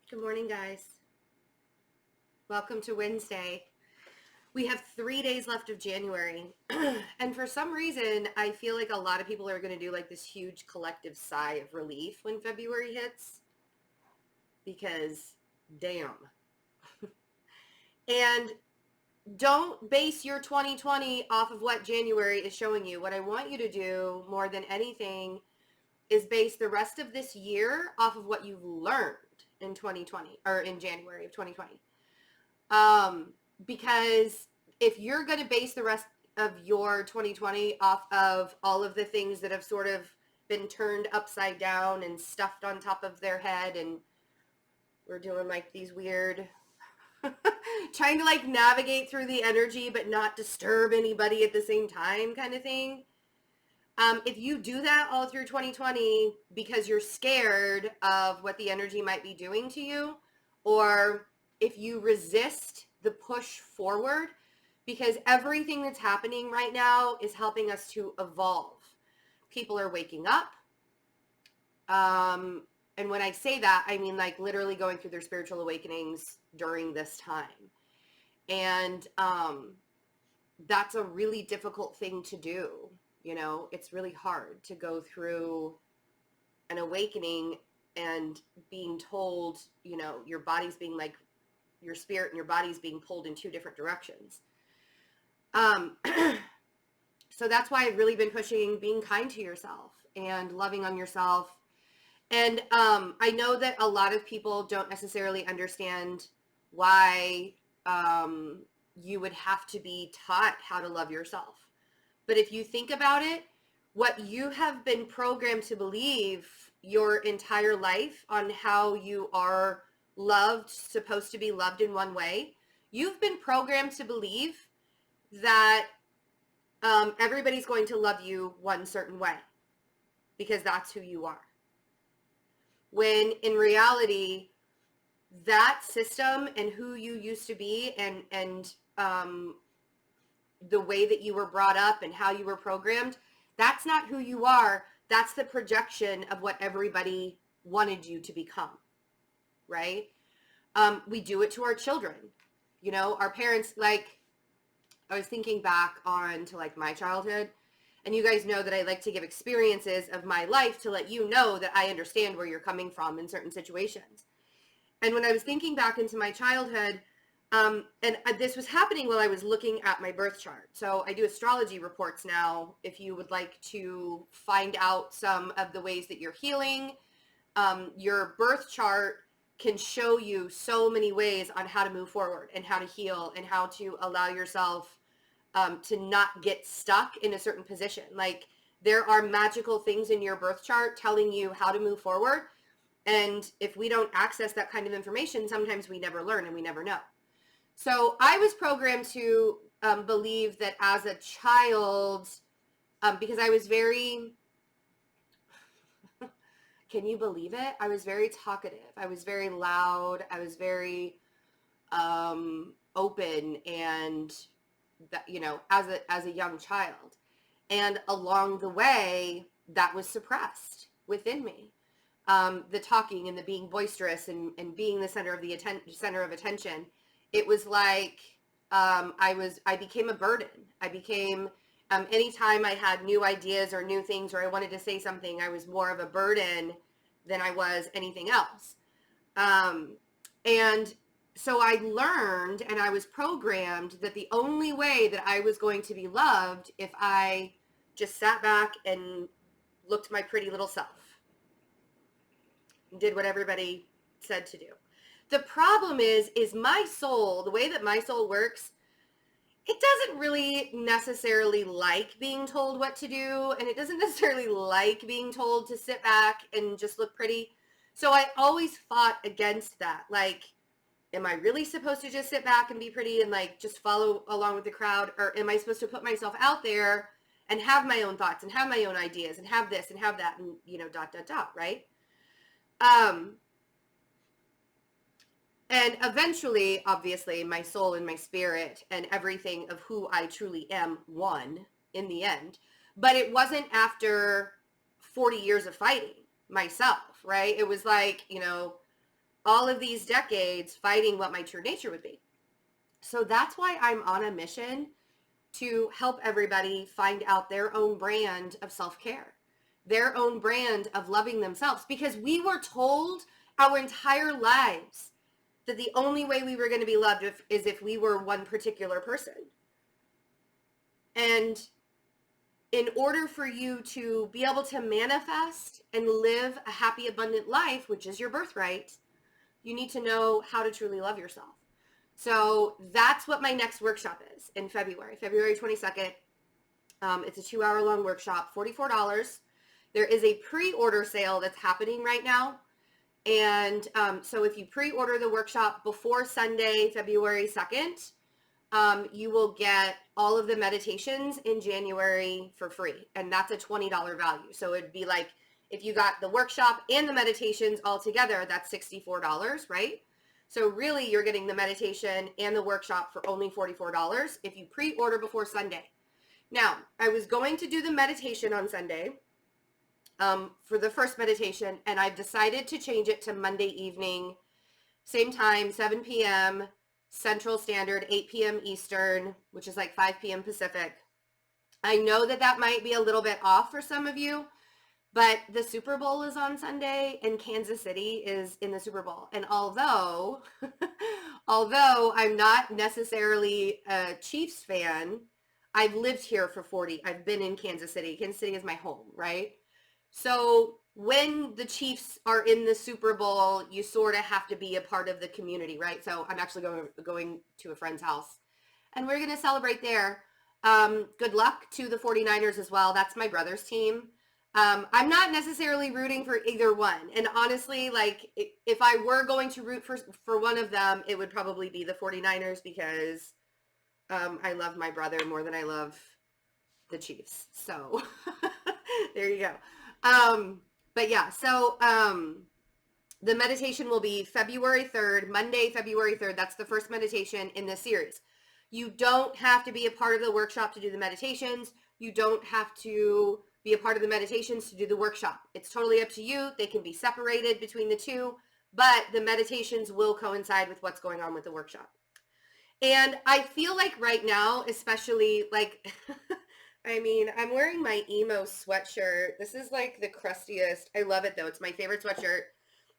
Good morning, guys. Welcome to Wednesday. We have 3 days left of January. And for some reason, I feel like a lot of people are going to do like this huge collective sigh of relief when February hits because damn. And don't base your 2020 off of what January is showing you. What I want you to do more than anything is base the rest of this year off of what you've learned in 2020 or in January of 2020. Because if you're going to base the rest of your 2020 off of all of the things that have sort of been turned upside down and stuffed on top of their head, and we're doing like these weird trying to like navigate through the energy but not disturb anybody at the same time kind of thing. If you do that all through 2020 because you're scared of what the energy might be doing to you, or if you resist the push forward, because everything that's happening right now is helping us to evolve. People are waking up. And when I say that, I mean like literally going through their spiritual awakenings during this time. And that's a really difficult thing to do. You know, it's really hard to go through an awakening and being told, you know, your body's being like, your spirit and your body's being pulled in two different directions. So that's why I've really been pushing being kind to yourself and loving on yourself. And I know that a lot of people don't necessarily understand why you would have to be taught how to love yourself. But if you think about it, what you have been programmed to believe your entire life on how you are loved, supposed to be loved in one way, you've been programmed to believe that everybody's going to love you one certain way because that's who you are. When in reality, that system and who you used to be and the way that you were brought up and how you were programmed, that's not who you are. That's the projection of what everybody wanted you to become, right? We do it to our children. You know, our parents, like, I was thinking back on to like my childhood, and you guys know that I like to give experiences of my life to let you know that I understand where you're coming from in certain situations. And when I was thinking back into my childhood, and this was happening while I was looking at my birth chart. So I do astrology reports now. If you would like to find out some of the ways that you're healing, your birth chart can show you so many ways on how to move forward and how to heal and how to allow yourself to not get stuck in a certain position. Like there are magical things in your birth chart telling you how to move forward. And if we don't access that kind of information, sometimes we never learn and we never know. So I was programmed to believe that as a child, because I was very, can you believe it? I was very talkative. I was very loud. I was very open and, that, you know, as a young child. And along the way, that was suppressed within me. The talking and the being boisterous and being the center of attention. It was like I became a burden. I became, anytime I had new ideas or new things or I wanted to say something, I was more of a burden than I was anything else. And so I learned and I was programmed that the only way that I was going to be loved if I just sat back and looked my pretty little self and did what everybody said to do. The problem is my soul, the way that my soul works, it doesn't really necessarily like being told what to do, and it doesn't necessarily like being told to sit back and just look pretty. So I always fought against that. Like, am I really supposed to just sit back and be pretty and like just follow along with the crowd? Or am I supposed to put myself out there and have my own thoughts and have my own ideas and have this and have that and, you know, ... right? And eventually, obviously, my soul and my spirit and everything of who I truly am won in the end. But it wasn't after 40 years of fighting myself, right? It was like, you know, all of these decades fighting what my true nature would be. So that's why I'm on a mission to help everybody find out their own brand of self-care, their own brand of loving themselves, because we were told our entire lives that the only way we were going to be loved is if we were one particular person. And in order for you to be able to manifest and live a happy, abundant life, which is your birthright, you need to know how to truly love yourself. So that's what my next workshop is in February 22nd. It's a 2-hour long workshop, $44. There is a pre-order sale that's happening right now. And so if you pre-order the workshop before Sunday, February 2nd, you will get all of the meditations in January for free. And that's a $20 value. So it'd be like, if you got the workshop and the meditations all together, that's $64, right? So really you're getting the meditation and the workshop for only $44 if you pre-order before Sunday. Now, I was going to do the meditation on Sunday for the first meditation, and I've decided to change it to Monday evening, same time, 7 p.m. Central Standard, 8 p.m. Eastern, which is like 5 p.m. Pacific. I know that that might be a little bit off for some of you, but the Super Bowl is on Sunday and Kansas City is in the Super Bowl. And although I'm not necessarily a Chiefs fan, I've lived here for I've been in Kansas City. Kansas City is my home, right? So when the Chiefs are in the Super Bowl, you sort of have to be a part of the community, right? So I'm actually going to a friend's house and we're going to celebrate there. Good luck to the 49ers as well. That's my brother's team. I'm not necessarily rooting for either one. And honestly, like if I were going to root for one of them, it would probably be the 49ers because I love my brother more than I love the Chiefs. So there you go. But yeah, so the meditation will be February 3rd, Monday, February 3rd. That's the first meditation in this series. You don't have to be a part of the workshop to do the meditations. You don't have to be a part of the meditations to do the workshop. It's totally up to you. They can be separated between the two, but the meditations will coincide with what's going on with the workshop. And I feel like right now, especially like, I mean, I'm wearing my emo sweatshirt. This is like the crustiest. I love it though. It's my favorite sweatshirt.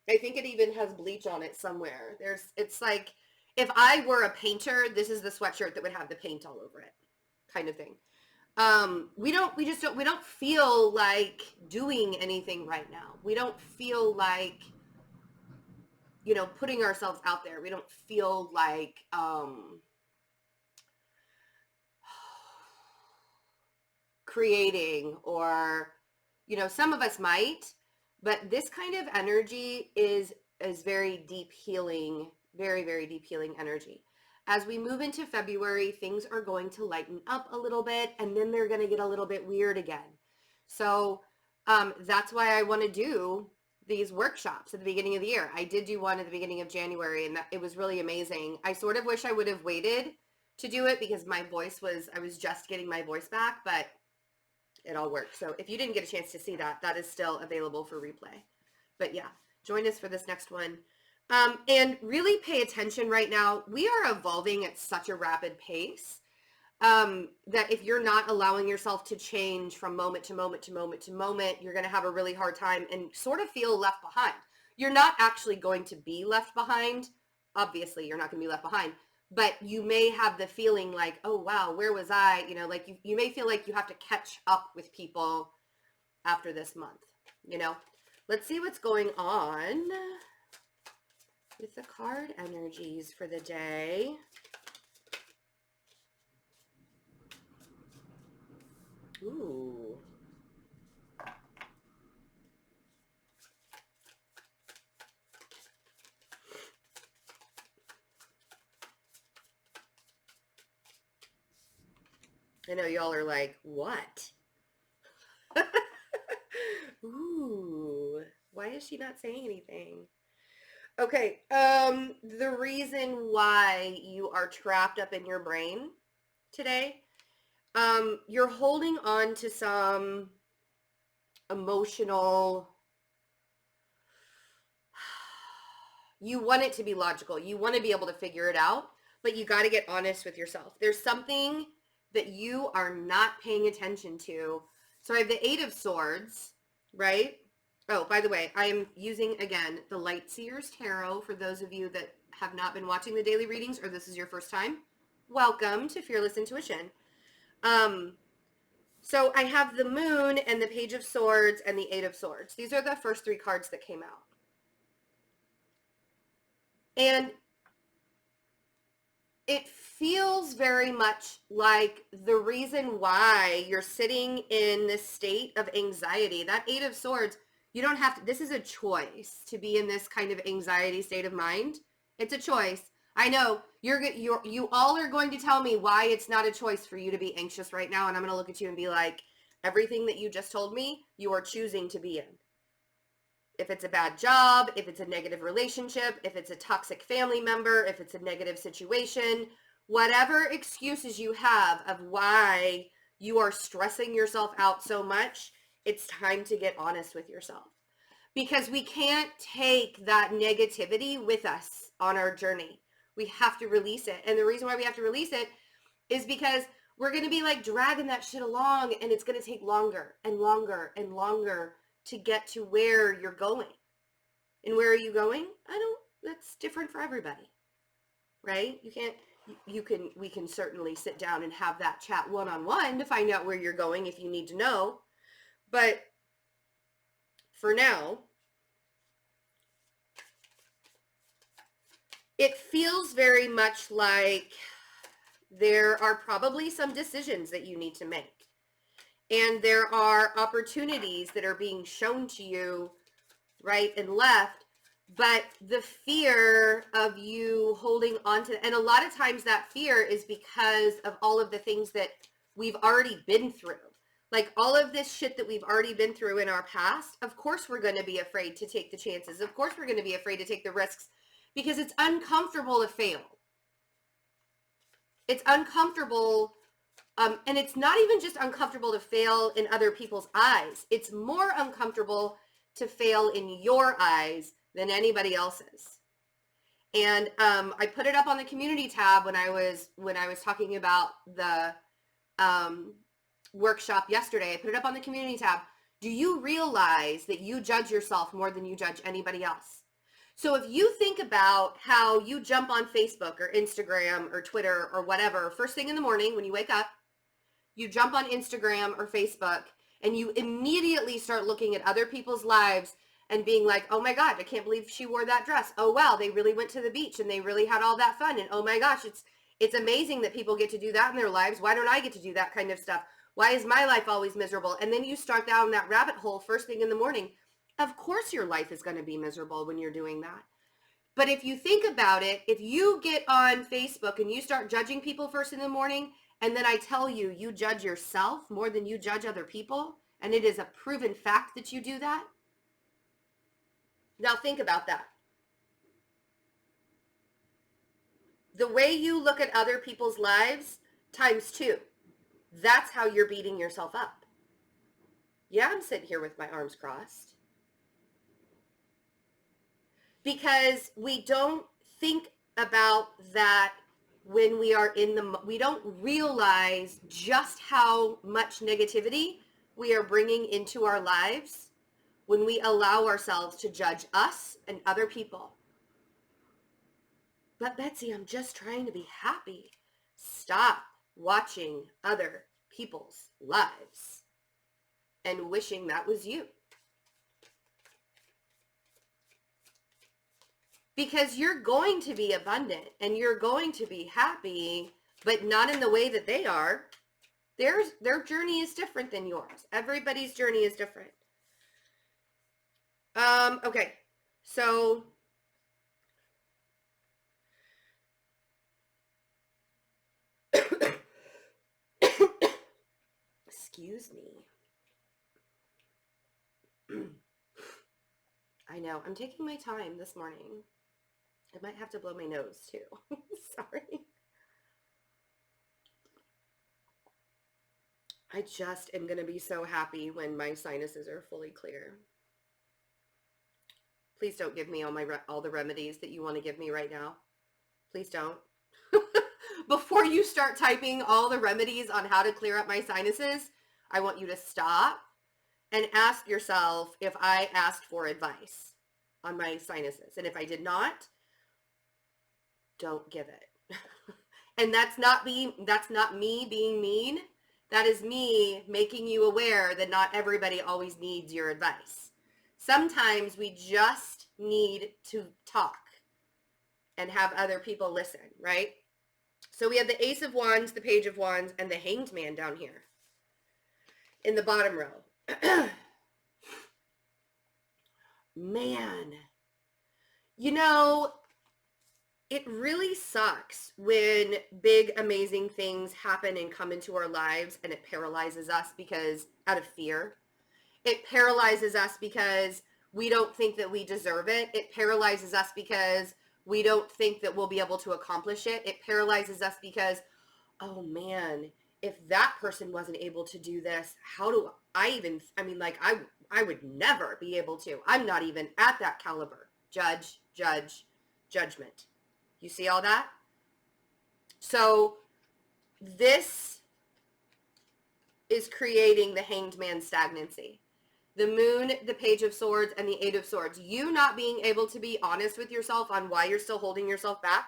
I think it even has bleach on it somewhere. It's like, if I were a painter, this is the sweatshirt that would have the paint all over it, kind of thing. We don't feel like doing anything right now. We don't feel like, putting ourselves out there. We don't feel like, creating or, some of us might, but this kind of energy is very deep healing, very, very deep healing energy. As we move into February, things are going to lighten up a little bit, and then they're going to get a little bit weird again. So that's why I want to do these workshops at the beginning of the year. I did do one at the beginning of January, and it was really amazing. I sort of wish I would have waited to do it because I was just getting my voice back, but it all worked. So if you didn't get a chance to see that, that is still available for replay. But yeah, join us for this next one. And really pay attention right now. We are evolving at such a rapid pace that if you're not allowing yourself to change from moment to moment to moment to moment, you're going to have a really hard time and sort of feel left behind. You're not actually going to be left behind. Obviously, you're not going to be left behind. But you may have the feeling like, oh, wow, where was I? Like you may feel like you have to catch up with people after this month, Let's see what's going on with the card energies for the day. Ooh. I know y'all are like, what? Ooh, why is she not saying anything? Okay, the reason why you are trapped up in your brain today, you're holding on to some emotional You want it to be logical. You want to be able to figure it out, but you got to get honest with yourself. There's something that you are not paying attention to. So I have the Eight of Swords, right? Oh, by the way, I am using, again, the Light Seers Tarot for those of you that have not been watching the daily readings or this is your first time. Welcome to Fearless Intuition. So I have the Moon and the Page of Swords and the Eight of Swords. These are the first three cards that came out. And it feels very much like the reason why you're sitting in this state of anxiety. That Eight of Swords, you don't have to, this is a choice to be in this kind of anxiety state of mind. It's a choice. I know you all are going to tell me why it's not a choice for you to be anxious right now. And I'm going to look at you and be like, everything that you just told me, you are choosing to be in. If it's a bad job, if it's a negative relationship, if it's a toxic family member, if it's a negative situation, whatever excuses you have of why you are stressing yourself out so much, it's time to get honest with yourself. Because we can't take that negativity with us on our journey. We have to release it. And the reason why we have to release it is because we're going to be like dragging that shit along, and it's going to take longer and longer and longer to get to where you're going. And where are you going? That's different for everybody, right? We can certainly sit down and have that chat one-on-one to find out where you're going if you need to know. But for now, it feels very much like there are probably some decisions that you need to make. And there are opportunities that are being shown to you right and left, but the fear of you holding on to, and a lot of times that fear is because of all of the things that we've already been through. Like all of this shit that we've already been through in our past, of course we're going to be afraid to take the chances. Of course we're going to be afraid to take the risks because it's uncomfortable to fail. It's uncomfortable. And it's not even just uncomfortable to fail in other people's eyes. It's more uncomfortable to fail in your eyes than anybody else's. And I put it up on the community tab when I was talking about the workshop yesterday. I put it up on the community tab. Do you realize that you judge yourself more than you judge anybody else? So if you think about how you jump on Facebook or Instagram or Twitter or whatever, first thing in the morning when you wake up, you jump on Instagram or Facebook and you immediately start looking at other people's lives and being like, oh my God, I can't believe she wore that dress. Oh wow, they really went to the beach and they really had all that fun. And oh my gosh, it's amazing that people get to do that in their lives. Why don't I get to do that kind of stuff? Why is my life always miserable? And then you start down that rabbit hole first thing in the morning. Of course your life is going to be miserable when you're doing that. But if you think about it, if you get on Facebook and you start judging people first in the morning, and then I tell you, you judge yourself more than you judge other people, and it is a proven fact that you do that. Now think about that. The way you look at other people's lives times 2. That's how you're beating yourself up. Yeah, I'm sitting here with my arms crossed. Because we don't think about that when we are we don't realize just how much negativity we are bringing into our lives when we allow ourselves to judge us and other people. But Betsy, I'm just trying to be happy. Stop watching other people's lives and wishing that was you. Because you're going to be abundant and you're going to be happy, but not in the way that they are. Their journey is different than yours. Everybody's journey is different. Okay, so excuse me. I know, I'm taking my time this morning. I might have to blow my nose too. Sorry. I just am going to be so happy when my sinuses are fully clear. Please don't give me all the remedies that you want to give me right now. Please don't. Before you start typing all the remedies on how to clear up my sinuses, I want you to stop and ask yourself if I asked for advice on my sinuses. And if I did not, don't give it. And that's not me being mean. That is me making you aware that not everybody always needs your advice. Sometimes we just need to talk and have other people listen, right? So we have the Ace of Wands, the Page of Wands, and the Hanged Man down here in the bottom row. Man, you know, it really sucks when big, amazing things happen and come into our lives and it paralyzes us because out of fear. It paralyzes us because we don't think that we deserve it. It paralyzes us because we don't think that we'll be able to accomplish it. It paralyzes us because, oh man, if that person wasn't able to do this, how do I even, I would never be able to. I'm not even at that caliber. Judgment. You see all that? So this is creating the Hanged Man stagnancy. The Moon, the Page of Swords, and the Eight of Swords. You not being able to be honest with yourself on why you're still holding yourself back.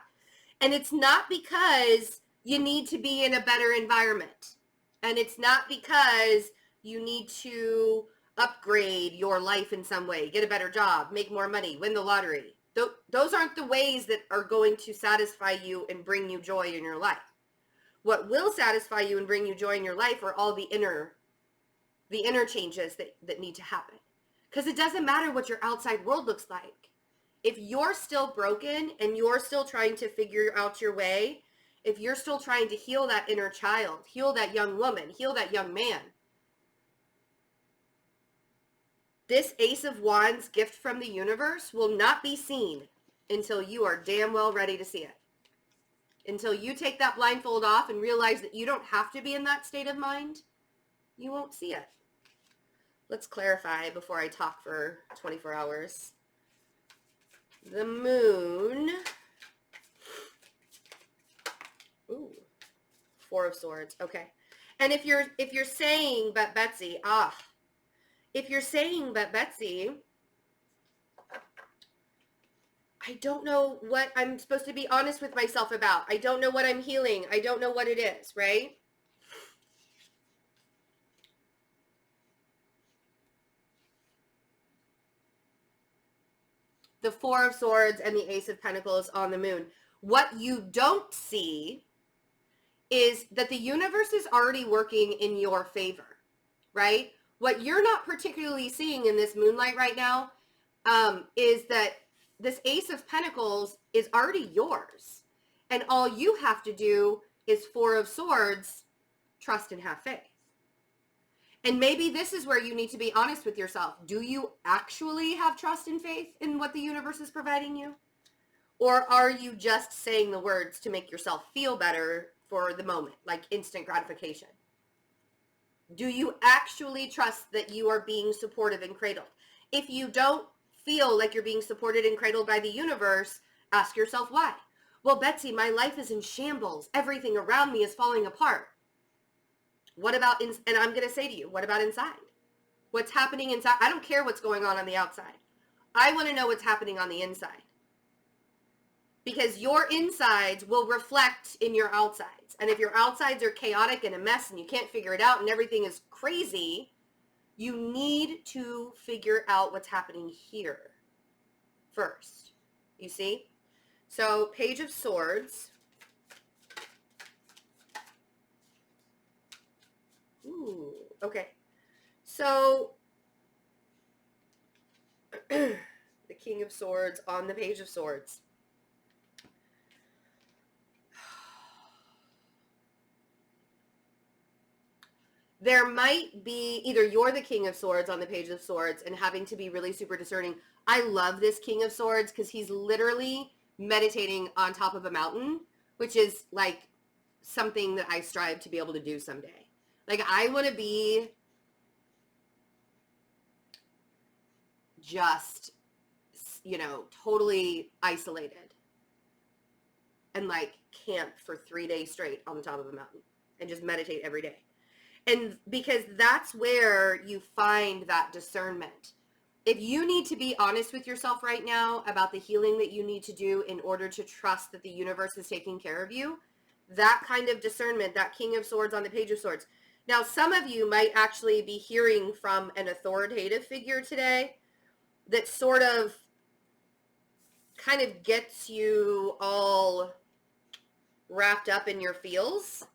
And it's not because you need to be in a better environment. And it's not because you need to upgrade your life in some way, get a better job, make more money, win the lottery. Those aren't the ways that are going to satisfy you and bring you joy in your life. What will satisfy you and bring you joy in your life are all the inner changes that need to happen. Because it doesn't matter what your outside world looks like. If you're still broken and you're still trying to figure out your way, if you're still trying to heal that inner child, heal that young woman, heal that young man, this Ace of Wands gift from the universe will not be seen until you are damn well ready to see it. Until you take that blindfold off and realize that you don't have to be in that state of mind, you won't see it. Let's clarify before I talk for 24 hours. The Moon. Ooh, Four of Swords. Okay. And if you're saying, but Betsy, if you're saying, but Betsy, I don't know what I'm supposed to be honest with myself about. I don't know what I'm healing. I don't know what it is, right? The Four of Swords and the Ace of Pentacles on the Moon. What you don't see is that the universe is already working in your favor, right? What you're not particularly seeing in this moonlight right now is that this Ace of Pentacles is already yours. And all you have to do is Four of Swords, trust and have faith. And maybe this is where you need to be honest with yourself. Do you actually have trust and faith in what the universe is providing you? Or are you just saying the words to make yourself feel better for the moment, like instant gratification? Do you actually trust that you are being supported and cradled? If you don't feel like you're being supported and cradled by the universe, ask yourself why. Well, Betsy, my life is in shambles. Everything around me is falling apart. What about, and I'm going to say to you, what about inside? What's happening inside? I don't care what's going on the outside. I want to know what's happening on the inside. Because your insides will reflect in your outsides. And if your outsides are chaotic and a mess and you can't figure it out and everything is crazy, you need to figure out what's happening here first. You see? So, Page of Swords. Ooh, okay. So, the King of Swords on the Page of Swords. There might be, either you're the King of Swords on the Page of Swords and having to be really super discerning. I love this King of Swords because he's literally meditating on top of a mountain, which is like something that I strive to be able to do someday. Like, I want to be just you know, totally isolated and like camp for 3 days straight on the top of a mountain and just meditate every day. And because that's where you find that discernment. If you need to be honest with yourself right now about the healing that you need to do in order to trust that the universe is taking care of you, that kind of discernment, that King of Swords on the Page of Swords. Now, some of you might actually be hearing from an authoritative figure today that sort of kind of gets you all wrapped up in your feels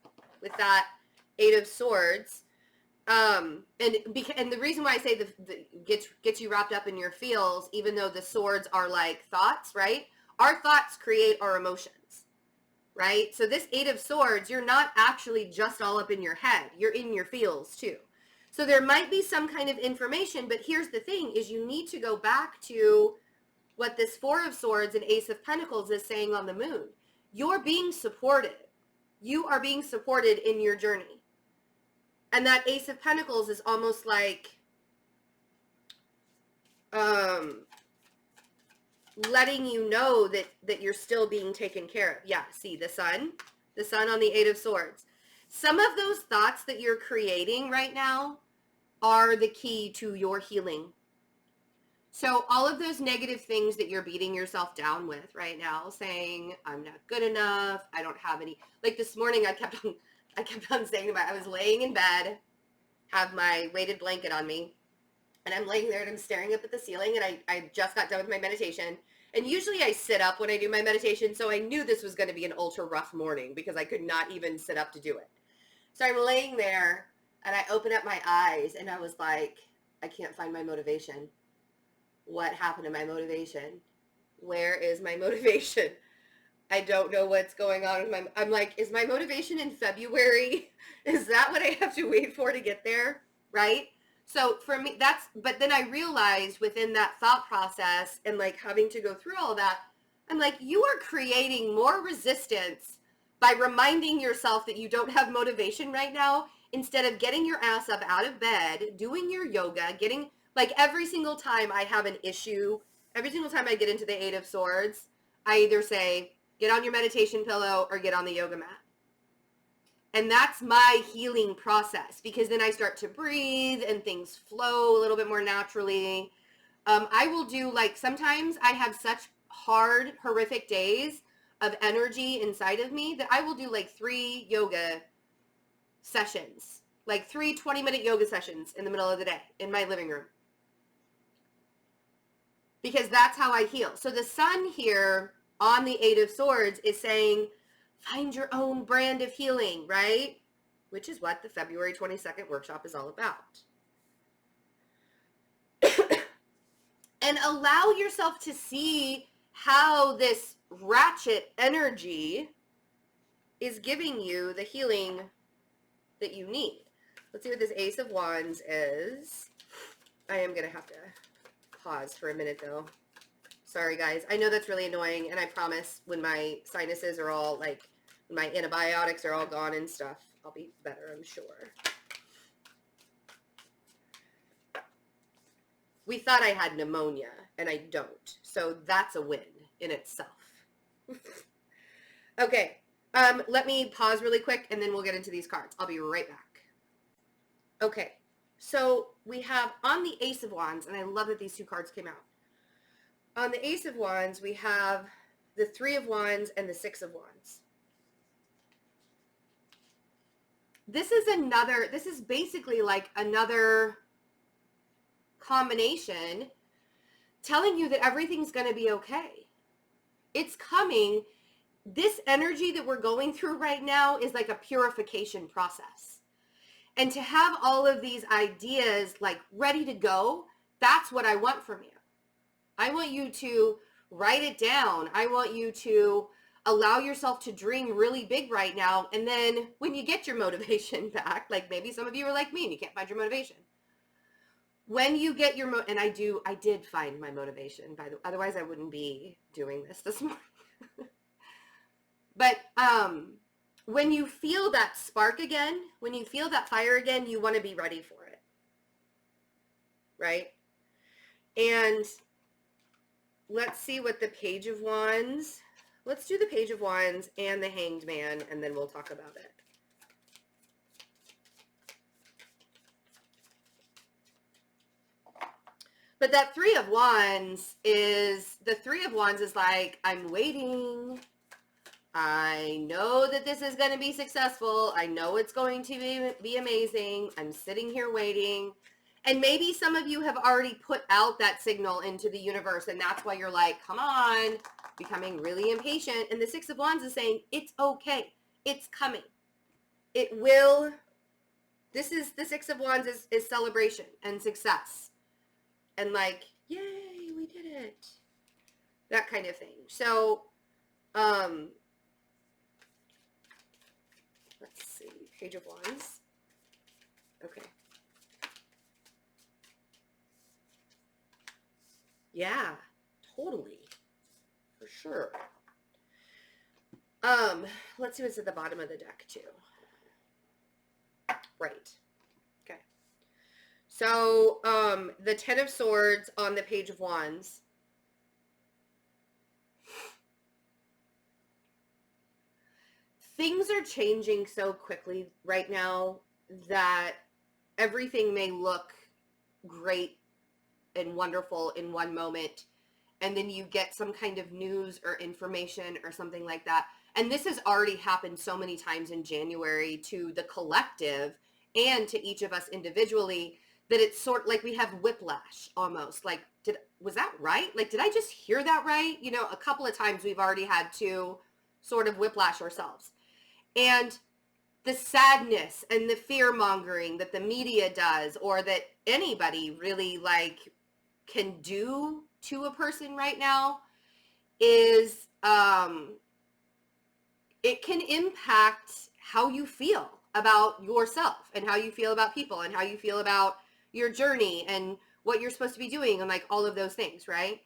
with that Eight of Swords. And the reason why I say the gets you wrapped up in your feels, even though the swords are like thoughts, right? Our thoughts create our emotions, right? So this Eight of Swords, you're not actually just all up in your head. You're in your feels too. So there might be some kind of information, but here's the thing is you need to go back to what this Four of Swords and Ace of Pentacles is saying on the moon. You're being supported. You are being supported in your journey. And that Ace of Pentacles is almost like letting you know that you're still being taken care of. Yeah, see, the sun on the Eight of Swords. Some of those thoughts that you're creating right now are the key to your healing. So all of those negative things that you're beating yourself down with right now, saying, I'm not good enough, I don't have any, like this morning I kept on saying I was laying in bed, have my weighted blanket on me, and I'm laying there and I'm staring up at the ceiling, and I just got done with my meditation. And usually I sit up when I do my meditation, so I knew this was going to be an ultra rough morning because I could not even sit up to do it. So I'm laying there and I open up my eyes and I was like, I can't find my motivation. What happened to my motivation? Where is my motivation? I don't know what's going on with I'm like, is my motivation in February? Is that what I have to wait for to get there? Right? So for me, but then I realized within that thought process and like having to go through all that, I'm like, you are creating more resistance by reminding yourself that you don't have motivation right now, instead of getting your ass up out of bed, doing your yoga, getting, like every single time I have an issue, every single time I get into the Eight of Swords, I either say, get on your meditation pillow or get on the yoga mat. And that's my healing process, because then I start to breathe and things flow a little bit more naturally. I will do, like, sometimes I have such hard, horrific days of energy inside of me that I will do like 3 yoga sessions, like 3 20-minute yoga sessions in the middle of the day in my living room. Because that's how I heal. So the sun here on the Eight of Swords is saying, find your own brand of healing, right? Which is what the February 22nd workshop is all about. And allow yourself to see how this ratchet energy is giving you the healing that you need. Let's see what this Ace of Wands is. I am going to have to pause for a minute though. Sorry guys. I know that's really annoying, and I promise when my sinuses are all like, when my antibiotics are all gone and stuff, I'll be better, I'm sure. We thought I had pneumonia, and I don't. So that's a win in itself. Okay. Let me pause really quick, and then we'll get into these cards. I'll be right back. Okay. So we have on the Ace of Wands, and I love that these 2 cards came out. On the Ace of Wands, we have the 3 of Wands and the 6 of Wands. This is basically like another combination telling you that everything's going to be okay. It's coming. This energy that we're going through right now is like a purification process. And to have all of these ideas like ready to go, that's what I want from you. I want you to write it down. I want you to allow yourself to dream really big right now. And then when you get your motivation back, like maybe some of you are like me and you can't find your motivation. When you get your, and I did find my motivation, by the way, otherwise I wouldn't be doing this morning. But when you feel that spark again, when you feel that fire again, you want to be ready for it. Right? And let's see what the Page of Wands, let's do the Page of Wands and the Hanged Man, and then we'll talk about it. But that Three of Wands is, the Three of Wands is like, I'm waiting. I know that this is going to be successful. I know it's going to be amazing. I'm sitting here waiting. And maybe some of you have already put out that signal into the universe, and that's why you're like, come on, becoming really impatient. And the Six of Wands is saying, it's okay. It's coming. It will. This is, the Six of Wands is celebration and success. And like, yay, we did it. That kind of thing. So, let's see, Page of Wands. Okay. Yeah, totally. For sure. Let's see what's at the bottom of the deck too. Right. Okay. So, the Ten of Swords on the Page of Wands. Things are changing so quickly right now that everything may look great and wonderful in one moment, and then you get some kind of news or information or something like that. And this has already happened so many times in January to the collective and to each of us individually, that it's sort of like we have whiplash almost. Like, was that right? Like, did I just hear that right? You know, a couple of times we've already had to sort of whiplash ourselves. And the sadness and the fear mongering that the media does, or that anybody really like can do to a person right now, is it can impact how you feel about yourself and how you feel about people and how you feel about your journey and what you're supposed to be doing and like all of those things, right?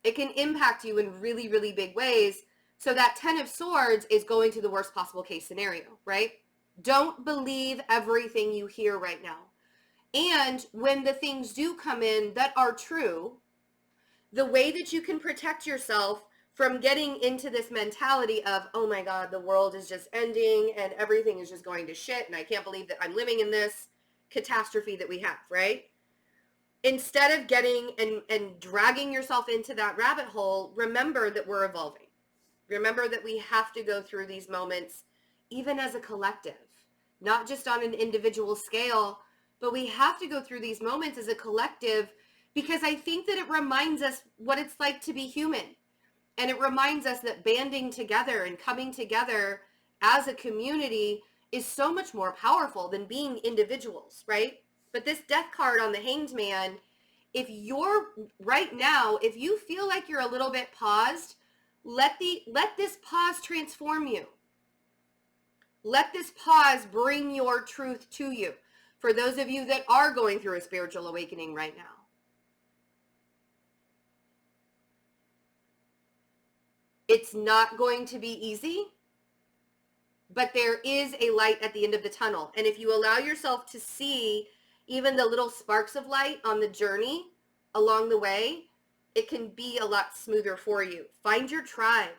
It can impact you in really, really big ways. So that Ten of Swords is going to the worst possible case scenario, right? Don't believe everything you hear right now. And when the things do come in that are true, the way that you can protect yourself from getting into this mentality of, oh my God, the world is just ending and everything is just going to shit and I can't believe that I'm living in this catastrophe that we have, right? Instead of getting and dragging yourself into that rabbit hole, remember that we're evolving. Remember that we have to go through these moments, even as a collective, not just on an individual scale, but we have to go through these moments as a collective, because I think that it reminds us what it's like to be human. And it reminds us that banding together and coming together as a community is so much more powerful than being individuals, right? But this death card on the Hanged Man, if you're right now, if you feel like you're a little bit paused, let this pause transform you. Let this pause bring your truth to you. For those of you that are going through a spiritual awakening right now. It's not going to be easy, but there is a light at the end of the tunnel. And if you allow yourself to see even the little sparks of light on the journey along the way, it can be a lot smoother for you. Find your tribe.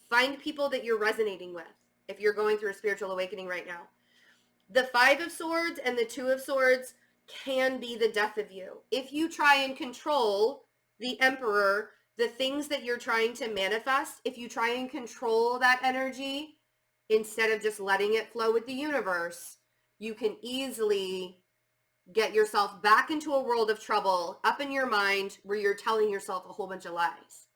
Find people that you're resonating with if you're going through a spiritual awakening right now. The Five of Swords and the Two of Swords can be the death of you. If you try and control the Emperor, the things that you're trying to manifest, if you try and control that energy instead of just letting it flow with the universe, you can easily get yourself back into a world of trouble up in your mind where you're telling yourself a whole bunch of lies.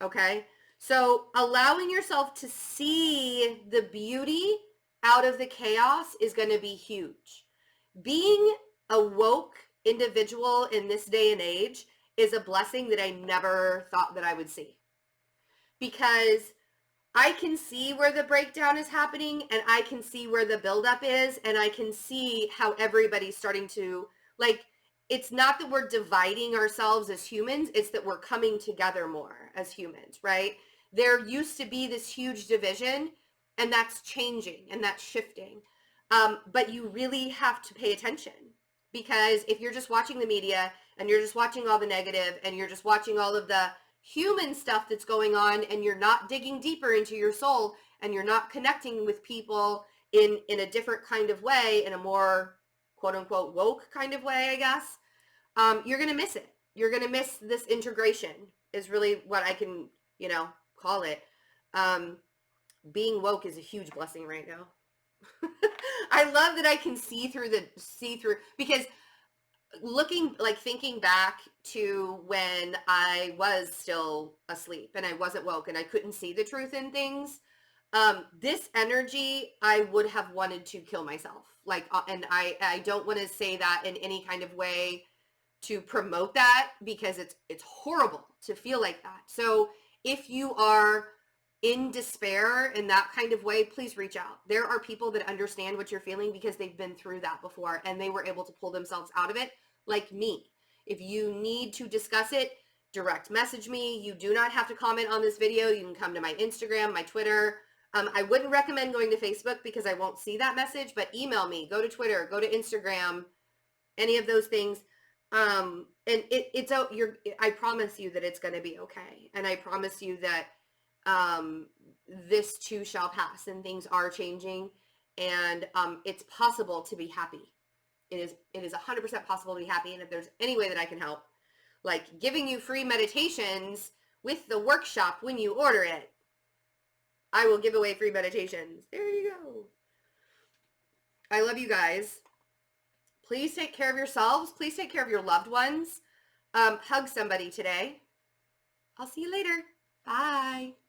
Okay? So allowing yourself to see the beauty out of the chaos is going to be huge. Being a woke individual in this day and age is a blessing that I never thought that I would see. Because I can see where the breakdown is happening, and I can see where the buildup is, and I can see how everybody's starting to, like, it's not that we're dividing ourselves as humans, it's that we're coming together more as humans, right? There used to be this huge division, and that's changing, and that's shifting. But you really have to pay attention. Because if you're just watching the media and you're just watching all the negative and you're just watching all of the human stuff that's going on and you're not digging deeper into your soul and you're not connecting with people in a different kind of way, in a more quote unquote woke kind of way, I guess, you're going to miss it. You're going to miss this integration is really what I can, call it. Being woke is a huge blessing right now. I love that I can see through because thinking back to when I was still asleep and I wasn't woke and I couldn't see the truth in things, this energy, I would have wanted to kill myself. And I don't want to say that in any kind of way to promote that, because it's horrible to feel like that. So if you are in despair in that kind of way, please reach out. There are people that understand what you're feeling because they've been through that before and they were able to pull themselves out of it, like me. If you need to discuss it, direct message me. You do not have to comment on this video. You can come to my Instagram, my Twitter. I wouldn't recommend going to Facebook because I won't see that message, but email me, go to Twitter, go to Instagram, any of those things. And I promise you that it's going to be okay. And I promise you that this too shall pass and things are changing, and it's possible to be happy. It is 100% possible to be happy. And if there's any way that I can help, like giving you free meditations with the workshop when you order it, I will give away free meditations. There you go. I love you guys. Please take care of yourselves. Please take care of your loved ones. Hug somebody today. I'll see you later. Bye.